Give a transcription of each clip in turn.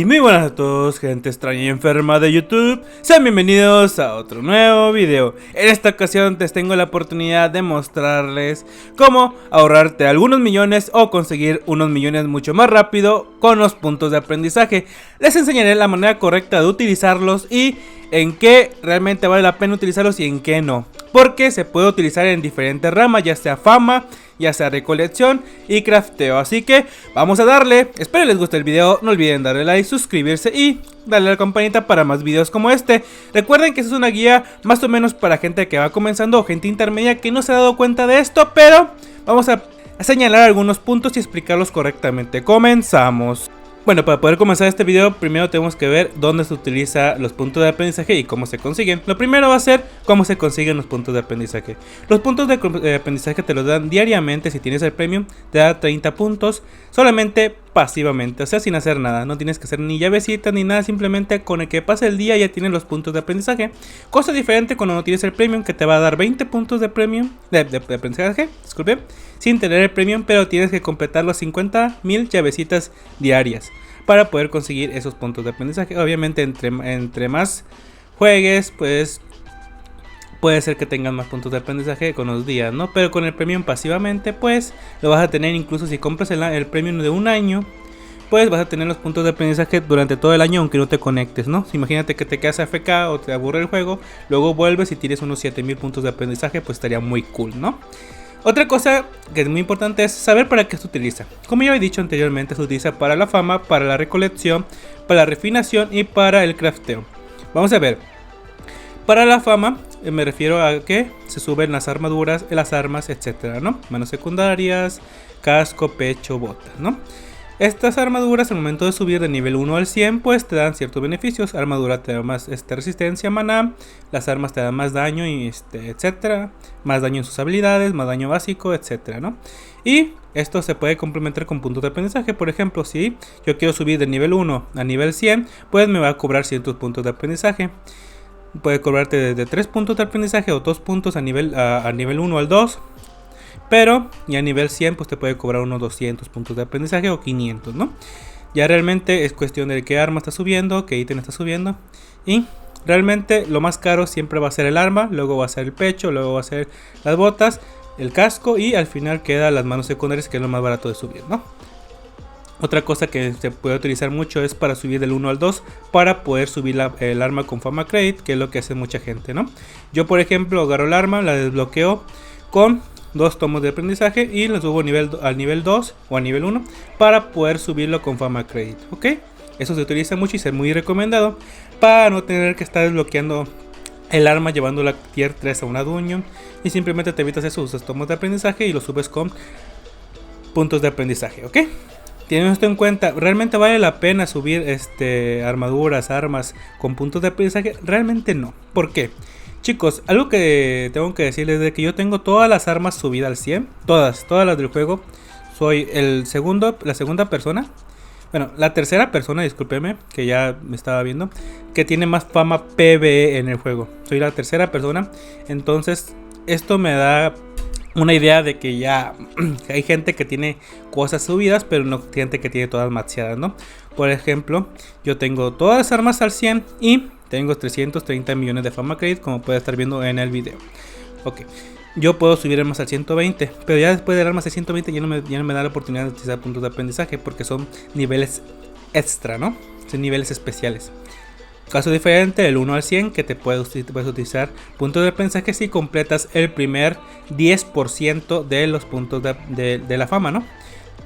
muy buenas a todos, gente extraña y enferma de YouTube. Sean bienvenidos a otro nuevo video. En esta ocasión les tengo la oportunidad de mostrarles cómo ahorrarte algunos millones o conseguir unos millones mucho más rápido con los puntos de aprendizaje. Les enseñaré la manera correcta de utilizarlos y en qué realmente vale la pena utilizarlos y en qué no, porque se puede utilizar en diferentes ramas, ya sea fama, ya sea recolección y crafteo. Así que vamos a darle. Espero les guste el video, no olviden darle like, suscribirse y darle a la campanita para más videos como este. Recuerden que esta es una guía más o menos para gente que va comenzando o gente intermedia que no se ha dado cuenta de esto, pero vamos a señalar algunos puntos y explicarlos correctamente. Comenzamos. Bueno, para poder comenzar este video, primero tenemos que ver dónde se utiliza los puntos de aprendizaje y cómo se consiguen. Lo primero va a ser cómo se consiguen los puntos de aprendizaje. Los puntos de aprendizaje te los dan diariamente. Si tienes el premium, te da 30 puntos solamente pasivamente, o sea, sin hacer nada. No tienes que hacer ni llavecitas ni nada, simplemente con el que pase el día ya tienes los puntos de aprendizaje. Cosa diferente cuando no tienes el premium, que te va a dar 20 puntos de premium de aprendizaje, disculpe, sin tener el premium, pero tienes que completar los 50.000 llavecitas diarias para poder conseguir esos puntos de aprendizaje. Obviamente entre más juegues, pues puede ser que tengas más puntos de aprendizaje con los días, ¿no? Pero con el premium pasivamente, pues lo vas a tener. Incluso si compras el premium de un año, pues vas a tener los puntos de aprendizaje durante todo el año, aunque no te conectes, ¿no? Imagínate que te quedas AFK o te aburre el juego, luego vuelves y tienes unos 7000 puntos de aprendizaje, pues estaría muy cool, ¿no? Otra cosa que es muy importante es saber para qué se utiliza. Como ya he dicho anteriormente, se utiliza para la fama, para la recolección, para la refinación y para el crafteo. Vamos a ver. Para la fama me refiero a que se suben las armaduras, las armas, etcétera, ¿no? Manos secundarias, casco, pecho, botas, ¿no? Estas armaduras al momento de subir de nivel 1 al 100 pues te dan ciertos beneficios. Armadura te da más resistencia a maná, las armas te dan más daño y etcétera, más daño en sus habilidades, más daño básico, etcétera, ¿no? Y esto se puede complementar con puntos de aprendizaje. Por ejemplo, si yo quiero subir de nivel 1 a nivel 100, pues me va a cobrar ciertos puntos de aprendizaje. Puede cobrarte desde 3 puntos de aprendizaje o 2 puntos a nivel 1 al 2. Pero ya a nivel 100 pues te puede cobrar unos 200 puntos de aprendizaje o 500, ¿no? Ya realmente es cuestión de qué arma está subiendo, qué ítem está subiendo. Y realmente lo más caro siempre va a ser el arma, luego va a ser el pecho, luego va a ser las botas, el casco y al final queda las manos secundarias, que es lo más barato de subir, ¿no? Otra cosa que se puede utilizar mucho es para subir del 1 al 2, para poder subir el arma con fama credit, que es lo que hace mucha gente, ¿no? Yo por ejemplo agarro el arma, la desbloqueo con 2 tomos de aprendizaje y lo subo al nivel 2 o a nivel 1 para poder subirlo con fama credit, ¿ok? Eso se utiliza mucho y es muy recomendado para no tener que estar desbloqueando el arma llevando la tier 3 a una dungeon, y simplemente te evitas esos tomos de aprendizaje y lo subes con puntos de aprendizaje, ¿ok? Teniendo esto en cuenta, ¿realmente vale la pena subir armaduras, armas con puntos de aprendizaje? Realmente no. ¿Por qué? Chicos, algo que tengo que decirles es que yo tengo todas las armas subidas al 100. Todas las del juego. Soy la segunda persona. Bueno, la tercera persona, discúlpeme, que ya me estaba viendo, que tiene más fama PvE en el juego. Soy la tercera persona. Entonces, esto me da una idea de que ya hay gente que tiene cosas subidas, pero no gente que tiene todas maxeadas, ¿no? Por ejemplo, yo tengo todas las armas al 100 y tengo 330 millones de fama credit, como puede estar viendo en el video. Ok, yo puedo subir armas al 120, pero ya después de armas al 120 ya no me da la oportunidad de utilizar puntos de aprendizaje, porque son niveles extra, ¿no? Son niveles especiales. Caso diferente, del 1 al 100, que puedes utilizar puntos de aprendizaje si completas el primer 10% de los puntos de la fama, ¿no?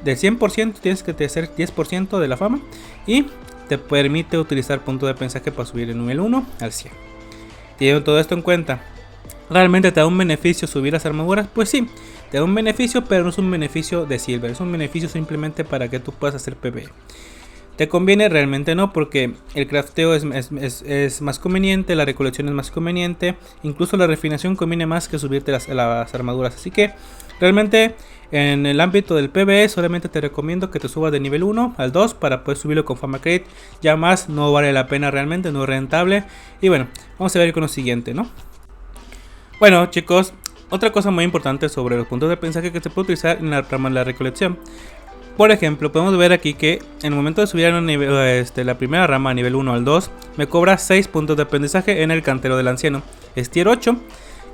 Del 100% tienes que hacer 10% de la fama y te permite utilizar puntos de aprendizaje para subir el nivel 1 al 100. Teniendo todo esto en cuenta, ¿realmente te da un beneficio subir las armaduras? Pues sí, te da un beneficio, pero no es un beneficio de silver, es un beneficio simplemente para que tú puedas hacer PvE. ¿Te conviene? Realmente no, porque el crafteo es más conveniente, la recolección es más conveniente, incluso la refinación conviene más que subirte las armaduras. Así que realmente en el ámbito del PvE solamente te recomiendo que te subas de nivel 1 al 2 para poder subirlo con fama credit. Ya más no vale la pena realmente, no es rentable. Y bueno, vamos a ver con lo siguiente, ¿no? Bueno, chicos, otra cosa muy importante sobre los puntos de aprendizaje que se puede utilizar en la recolección. Por ejemplo, podemos ver aquí que en el momento de subir a la primera rama a nivel 1 al 2, me cobra 6 puntos de aprendizaje en el cantero del anciano. Es tier 8.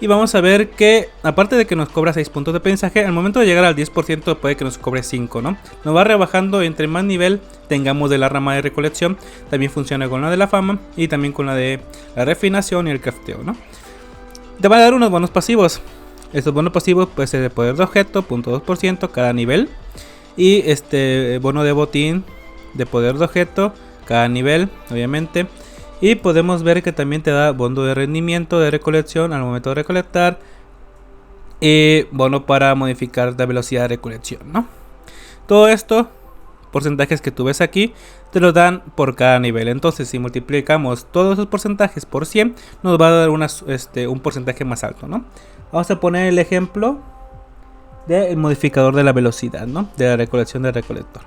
Y vamos a ver que, aparte de que nos cobra 6 puntos de aprendizaje, al momento de llegar al 10% puede que nos cobre 5, ¿no? Nos va rebajando entre más nivel tengamos de la rama de recolección. También funciona con la de la fama y también con la de la refinación y el crafteo, ¿no? Te va a dar unos bonos pasivos. Estos bonos pasivos puede ser de poder de objeto, 0.2% cada nivel. Y bono de botín de poder de objeto cada nivel, obviamente. Y podemos ver que también te da bono de rendimiento de recolección al momento de recolectar. Y bono para modificar la velocidad de recolección, ¿no? Todo esto, porcentajes que tú ves aquí, te lo dan por cada nivel. Entonces si multiplicamos todos esos porcentajes por 100, nos va a dar un porcentaje más alto, ¿no? Vamos a poner el ejemplo del modificador de la velocidad, ¿no? De la recolección del recolector.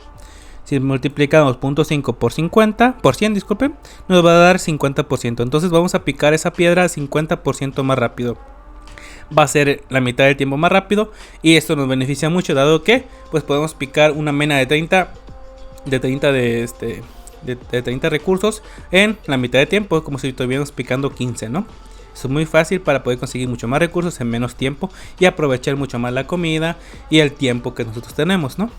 Si multiplicamos 0.5 por 50, por 100, disculpen, nos va a dar 50%. Entonces vamos a picar esa piedra 50% más rápido. Va a ser la mitad del tiempo más rápido. Y esto nos beneficia mucho, dado que pues podemos picar una mena de 30 recursos en la mitad de tiempo, como si estuviéramos picando 15, ¿no? Eso es muy fácil para poder conseguir mucho más recursos en menos tiempo y aprovechar mucho más la comida y el tiempo que nosotros tenemos, ¿no?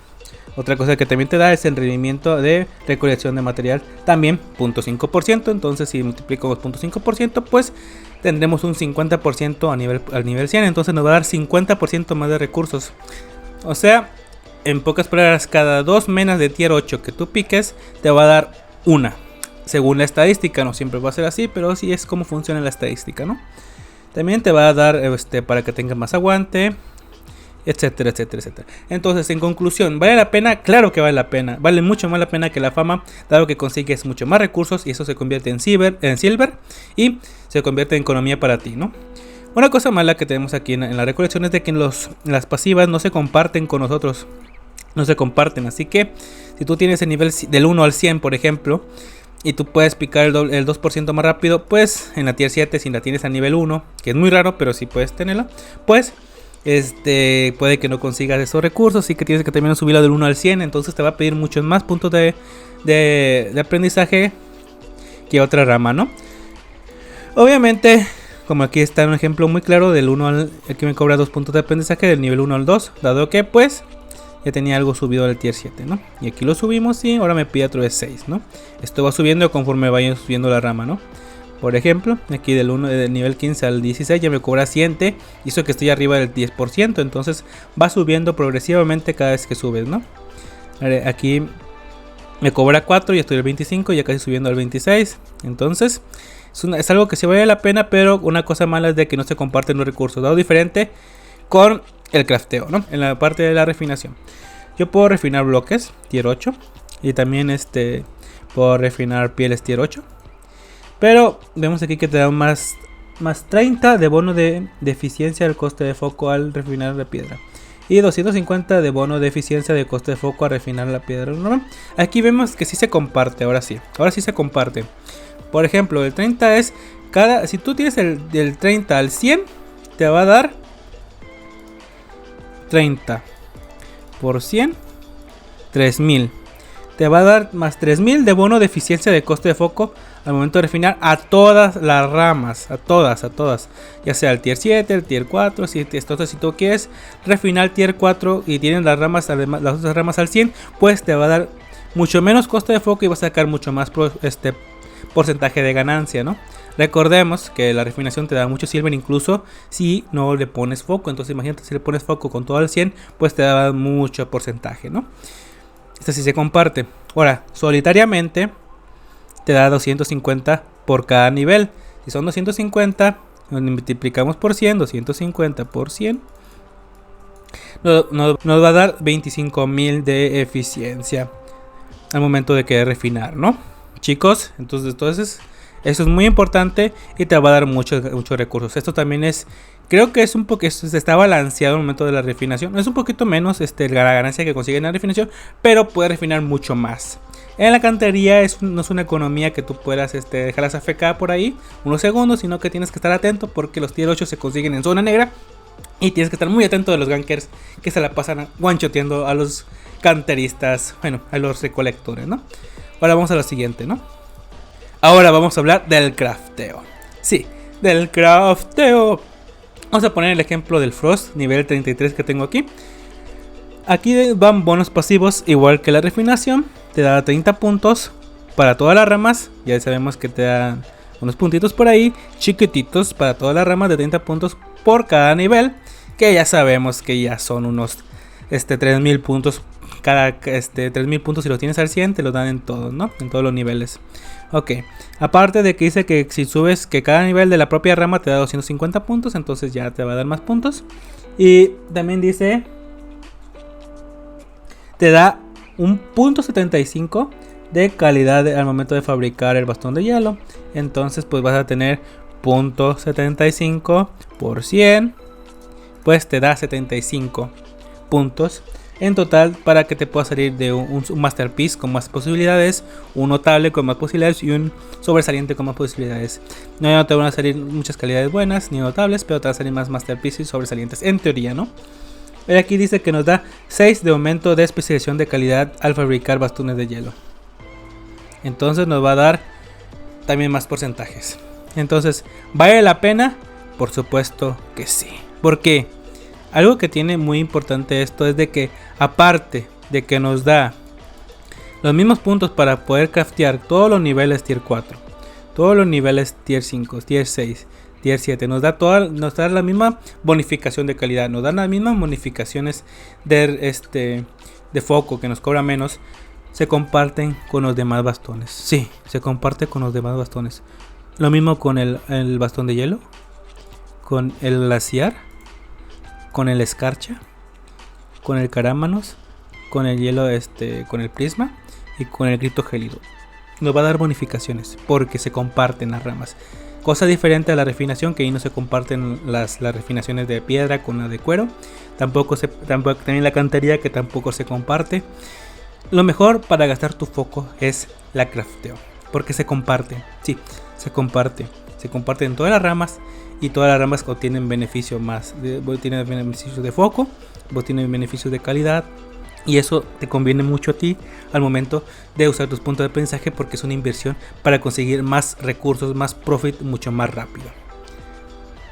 Otra cosa que también te da es el rendimiento de recolección de material, también 0.5%. Entonces si multiplicamos 0.5%, pues tendremos un 50% al nivel 100. Entonces nos va a dar 50% más de recursos. O sea, en pocas palabras, cada 2 menas de tier 8 que tú piques, te va a dar una. Según la estadística, no siempre va a ser así, pero sí es como funciona la estadística, ¿no? También te va a dar para que tengas más aguante, etcétera, etcétera, etcétera. Entonces, en conclusión, ¿vale la pena? Claro que vale la pena. Vale mucho más la pena que la fama, dado que consigues mucho más recursos y eso se convierte en silver y se convierte en economía para ti, ¿no? Una cosa mala que tenemos aquí en la recolección es de que las pasivas no se comparten con nosotros. No se comparten, así que si tú tienes el nivel del 1 al 100, por ejemplo, y tú puedes picar el 2% más rápido, pues en la tier 7, si la tienes a nivel 1, que es muy raro, pero si puedes tenerla, pues puede que no consigas esos recursos y que tienes que también subirlo del 1 al 100. Entonces te va a pedir muchos más puntos de aprendizaje que otra rama, ¿no? Obviamente, como aquí está un ejemplo muy claro del 1 al... Aquí me cobra 2 puntos de aprendizaje del nivel 1 al 2, dado que pues ya tenía algo subido al tier 7, ¿no? Y aquí lo subimos y ahora me pide otro de 6, ¿no? Esto va subiendo conforme vaya subiendo la rama, ¿no? Por ejemplo, aquí del nivel 15 al 16 ya me cobra 100, y eso que estoy arriba del 10%, entonces va subiendo progresivamente cada vez que subes, ¿no? Aquí me cobra 4 y estoy al 25, ya casi subiendo al 26, entonces es algo que sí vale la pena, pero una cosa mala es de que no se comparten los recursos, dado diferente con el crafteo, ¿no? En la parte de la refinación yo puedo refinar bloques tier 8 y también puedo refinar pieles tier 8, pero vemos aquí que te da más 30 de bono de eficiencia del coste de foco al refinar la piedra y 250 de bono de eficiencia de coste de foco al refinar la piedra, ¿no? Aquí vemos que sí se comparte, ahora sí se comparte. Por ejemplo, el 30 es si tú tienes del 30 al 100, te va a dar 30 por 100, 3000. Te va a dar más 3000 de bono de eficiencia de coste de foco al momento de refinar a todas las ramas, a todas, ya sea el tier 7, el tier 4, si tú quieres refinar el tier 4 y tienes las otras ramas al 100, pues te va a dar mucho menos coste de foco y vas a sacar mucho más porcentaje de ganancia, ¿no? Recordemos que la refinación te da mucho silver incluso si no le pones foco. Entonces imagínate si le pones foco con todo al 100, pues te da mucho porcentaje, ¿no? Este sí se comparte. Ahora, solitariamente te da 250 por cada nivel. Si son 250, multiplicamos por 100, 250 por 100. Nos va a dar 25,000 de eficiencia al momento de querer refinar, ¿no? Chicos, entonces eso es muy importante y te va a dar muchos recursos. Esto también creo que se está balanceado en el momento de la refinación. Es un poquito menos la ganancia que consigue en la refinación, pero puede refinar mucho más. En la cantería no es una economía que tú puedas dejarlas AFK por ahí unos segundos, sino que tienes que estar atento porque los tier 8 se consiguen en zona negra Y tienes que estar muy atento de los gankers que se la pasan one-shoteando a los canteristas, bueno, a los recolectores, ¿no? Ahora vamos a lo siguiente, ¿no? Ahora vamos a hablar del crafteo. Sí, del crafteo. Vamos a poner el ejemplo del Frost, nivel 33 que tengo aquí. Aquí van bonos pasivos, igual que la refinación. Te da 30 puntos para todas las ramas. Ya sabemos que te dan unos puntitos por ahí, chiquititos, para todas las ramas de 30 puntos por cada nivel. Que ya sabemos que ya son unos 3000 puntos. Cada 3000 puntos, si los tienes al 100, te los dan en todos, ¿no? En todos los niveles. Ok, aparte de que dice que si subes, que cada nivel de la propia rama te da 250 puntos, entonces ya te va a dar más puntos. Y también dice, te da un punto 75 de calidad al momento de fabricar el bastón de hielo. Entonces pues vas a tener punto 75 por 100, pues te da 75 puntos en total para que te pueda salir de un masterpiece con más posibilidades, un notable con más posibilidades y un sobresaliente con más posibilidades. No te van a salir muchas calidades buenas ni notables, pero te van a salir más masterpieces y sobresalientes en teoría, ¿no? Aquí dice que nos da 6 de aumento de especialización de calidad al fabricar bastones de hielo. Entonces nos va a dar también más porcentajes. Entonces, ¿vale la pena? Por supuesto que sí. ¿Por qué? Algo que tiene muy importante esto es de que, aparte de que nos da los mismos puntos para poder craftear todos los niveles tier 4, todos los niveles tier 5, tier 6, tier 7, nos da la misma bonificación de calidad, nos dan las mismas bonificaciones de foco que nos cobra menos, se comparten con los demás bastones. Sí, se comparte con los demás bastones. Lo mismo con el bastón de hielo, con el glaciar, con el escarcha, con el carámanos, con el hielo, con el prisma y con el grito gélido. Nos va a dar bonificaciones porque se comparten las ramas. Cosa diferente a la refinación, que ahí no se comparten las refinaciones de piedra con la de cuero. Tampoco también la cantería, que tampoco se comparte. Lo mejor para gastar tu foco es la crafteo, porque se comparte. Sí, se comparte. Se comparte en todas las ramas. Y todas las ramas obtienen beneficios tienen beneficios de foco, tienen beneficios de calidad. Y eso te conviene mucho a ti al momento de usar tus puntos de aprendizaje, porque es una inversión para conseguir más recursos, más profit, mucho más rápido.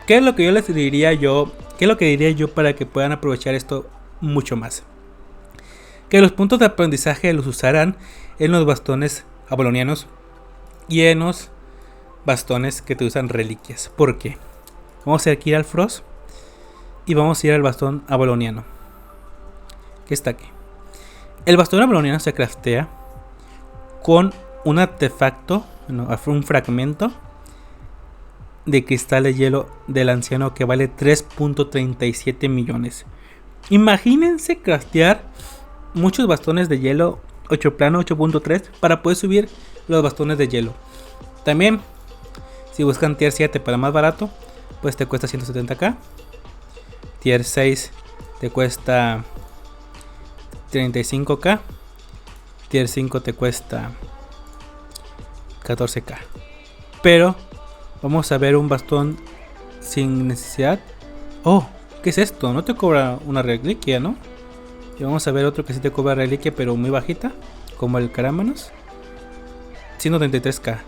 ¿Qué es lo que yo les diría yo? ¿Qué es lo que diría yo para que puedan aprovechar esto mucho más? Que los puntos de aprendizaje los usarán en los bastones avalonianos y en los bastones que te usan reliquias. ¿Por qué? Vamos a ir al Frost y vamos a ir al bastón avaloniano, que está aquí. El bastón avaloniano se craftea con un artefacto, un fragmento de cristal de hielo del anciano que vale 3.37 millones. Imagínense craftear muchos bastones de hielo 8 plano 8.3 para poder subir los bastones de hielo. También, si buscan tier 7 para más barato, pues te cuesta 170k. Tier 6 te cuesta 35k. Tier 5 te cuesta 14k. Pero vamos a ver un bastón sin necesidad. Oh, ¿qué es esto? No te cobra una reliquia, ¿no? Y vamos a ver otro que sí te cobra reliquia, pero muy bajita, como el carámanos, 133k.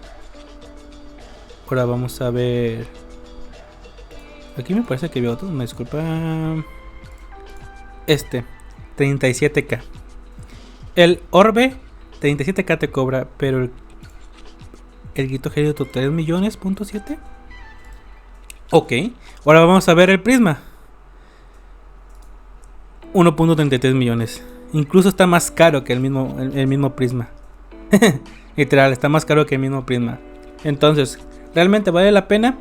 Ahora vamos a ver. Aquí me parece que veo otro, me disculpa. 37k. El orbe 37k te cobra, pero el grito gélido total 3 millones.7. Ok, ahora vamos a ver el prisma. 1.33 millones. Incluso está más caro que el mismo prisma. Literal, está más caro que el mismo prisma. Entonces, ¿realmente vale la pena?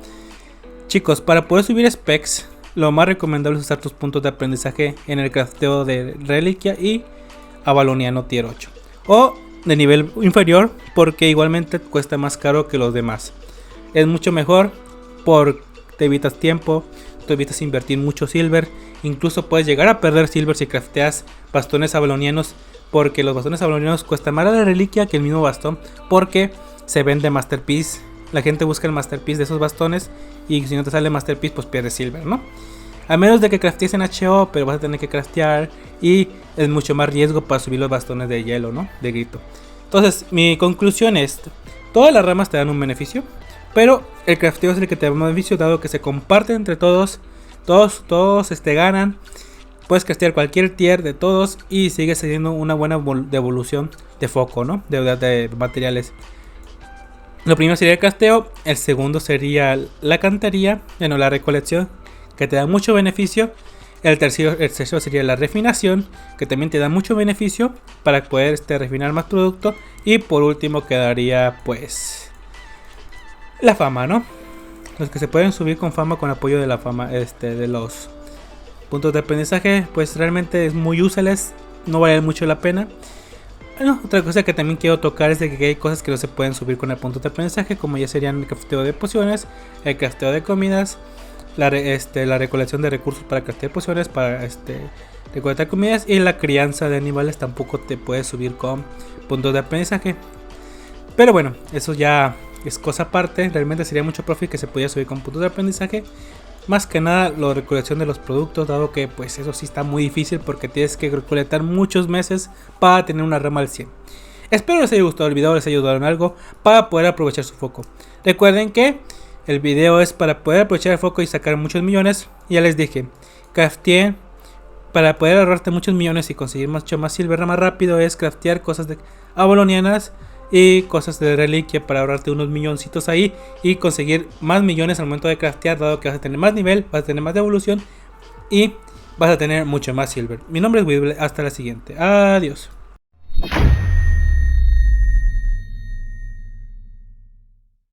Chicos, para poder subir specs, lo más recomendable es usar tus puntos de aprendizaje en el crafteo de reliquia y avaloniano tier 8. O de nivel inferior, porque igualmente cuesta más caro que los demás. Es mucho mejor porque te evitas tiempo, te evitas invertir mucho silver. Incluso puedes llegar a perder silver si crafteas bastones avalonianos, porque los bastones avalonianos cuesta más la reliquia que el mismo bastón, porque se vende masterpiece. La gente busca el masterpiece de esos bastones y si no te sale masterpiece pues pierdes silver, ¿no? A menos de que craftees en HO, pero vas a tener que craftear y es mucho más riesgo para subir los bastones de hielo, ¿no? De grito. Entonces, mi conclusión es, todas las ramas te dan un beneficio, pero el crafteo es el que te da un beneficio dado que se comparte entre todos. Todos ganan. Puedes craftear cualquier tier de todos y sigues teniendo una buena devolución de foco, ¿no? De materiales. Lo primero sería el crafteo, el segundo sería la cantería, bueno, la recolección, que te da mucho beneficio. El tercero sería la refinación, que también te da mucho beneficio para poder refinar más producto. Y por último quedaría pues la fama, ¿no? Los que se pueden subir con fama con apoyo de la fama, de los puntos de aprendizaje, pues realmente es muy useless, no vale mucho la pena. Bueno, otra cosa que también quiero tocar es de que hay cosas que no se pueden subir con el punto de aprendizaje, como ya serían el crafteo de pociones, el crafteo de comidas, la recolección de recursos para craftear pociones, para recolectar comidas, y la crianza de animales tampoco te puedes subir con puntos de aprendizaje. Pero bueno, eso ya es cosa aparte. Realmente sería mucho profit que se pudiera subir con puntos de aprendizaje. Más que nada la recolección de los productos, dado que pues eso sí está muy difícil porque tienes que recolectar muchos meses para tener una rama al 100. Espero les haya gustado el video, les haya ayudado en algo para poder aprovechar su foco. Recuerden que el video es para poder aprovechar el foco y sacar muchos millones. Ya les dije, crafteé para poder ahorrarte muchos millones y conseguir mucho más silver más rápido. Es craftear cosas de abolonianas y cosas de reliquia para ahorrarte unos milloncitos ahí y conseguir más millones al momento de craftear, dado que vas a tener más nivel, vas a tener más devolución y vas a tener mucho más silver. Mi nombre es Weeble, hasta la siguiente, adiós.